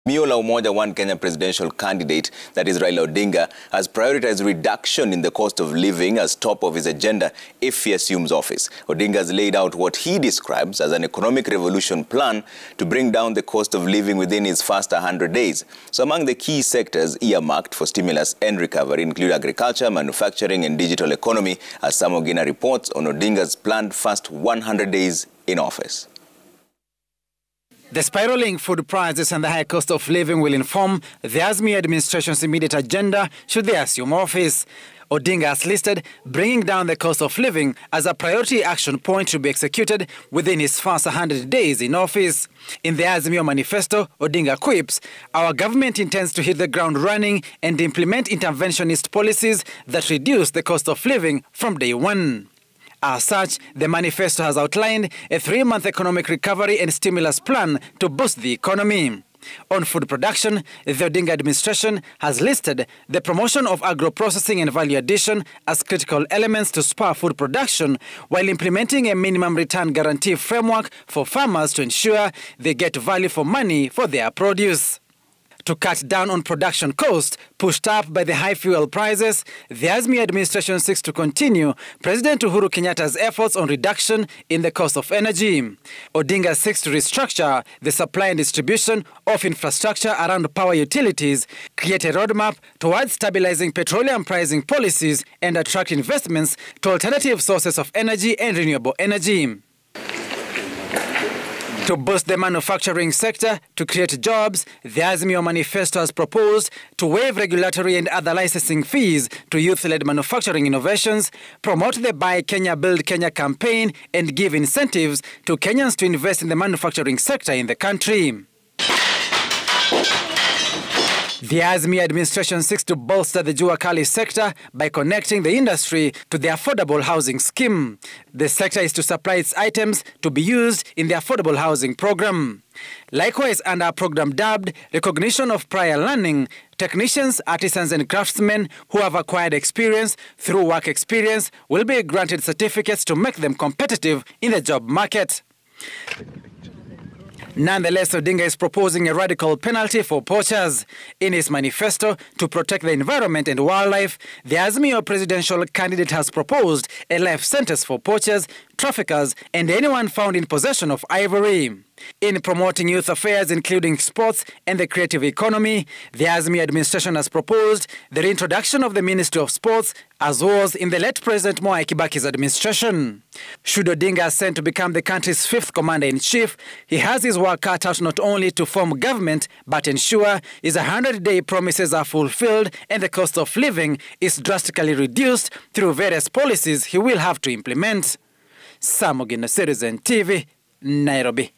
Azimio la Umoja One Kenya presidential candidate, that is Raila Odinga, has prioritized reduction in the cost of living as top of his agenda if he assumes office. Odinga has laid out what he describes as an economic revolution plan to bring down the cost of living within his first 100 days. So among the key sectors earmarked for stimulus and recovery include agriculture, manufacturing and digital economy, as Samogina reports on Odinga's planned first 100 days in office. The spiraling food prices and the high cost of living will inform the Azimio administration's immediate agenda should they assume office. Odinga has listed bringing down the cost of living as a priority action point to be executed within his first 100 days in office. In the Azimio manifesto, Odinga quips, "Our government intends to hit the ground running and implement interventionist policies that reduce the cost of living from day one." As such, the manifesto has outlined a 3-month economic recovery and stimulus plan to boost the economy. On food production, the Odinga administration has listed the promotion of agro-processing and value addition as critical elements to spur food production, while implementing a minimum return guarantee framework for farmers to ensure they get value for money for their produce. To cut down on production costs pushed up by the high fuel prices, the Azimio administration seeks to continue President Uhuru Kenyatta's efforts on reduction in the cost of energy. Odinga seeks to restructure the supply and distribution of infrastructure around power utilities, create a roadmap towards stabilizing petroleum pricing policies, and attract investments to alternative sources of energy and renewable energy. To boost the manufacturing sector to create jobs, the Azimio manifesto has proposed to waive regulatory and other licensing fees to youth-led manufacturing innovations, promote the Buy Kenya, Build Kenya campaign, and give incentives to Kenyans to invest in the manufacturing sector in the country. The Azimio administration seeks to bolster the Jua Kali sector by connecting the industry to the affordable housing scheme. The sector is to supply its items to be used in the affordable housing program. Likewise, under a program dubbed Recognition of Prior Learning, technicians, artisans and craftsmen who have acquired experience through work experience will be granted certificates to make them competitive in the job market. Nonetheless, Odinga is proposing a radical penalty for poachers. In his manifesto to protect the environment and wildlife, the Azimio presidential candidate has proposed a life sentence for poachers, traffickers, and anyone found in possession of ivory. In promoting youth affairs, including sports and the creative economy, the Azimio administration has proposed the reintroduction of the Ministry of Sports, as was in the late President Mwai Kibaki's administration. Should Odinga ascend to become the country's 5th commander-in-chief, he has his work cut out not only to form government, but ensure his 100-day promises are fulfilled and the cost of living is drastically reduced through various policies he will have to implement. Samogina, Citizen TV, Nairobi.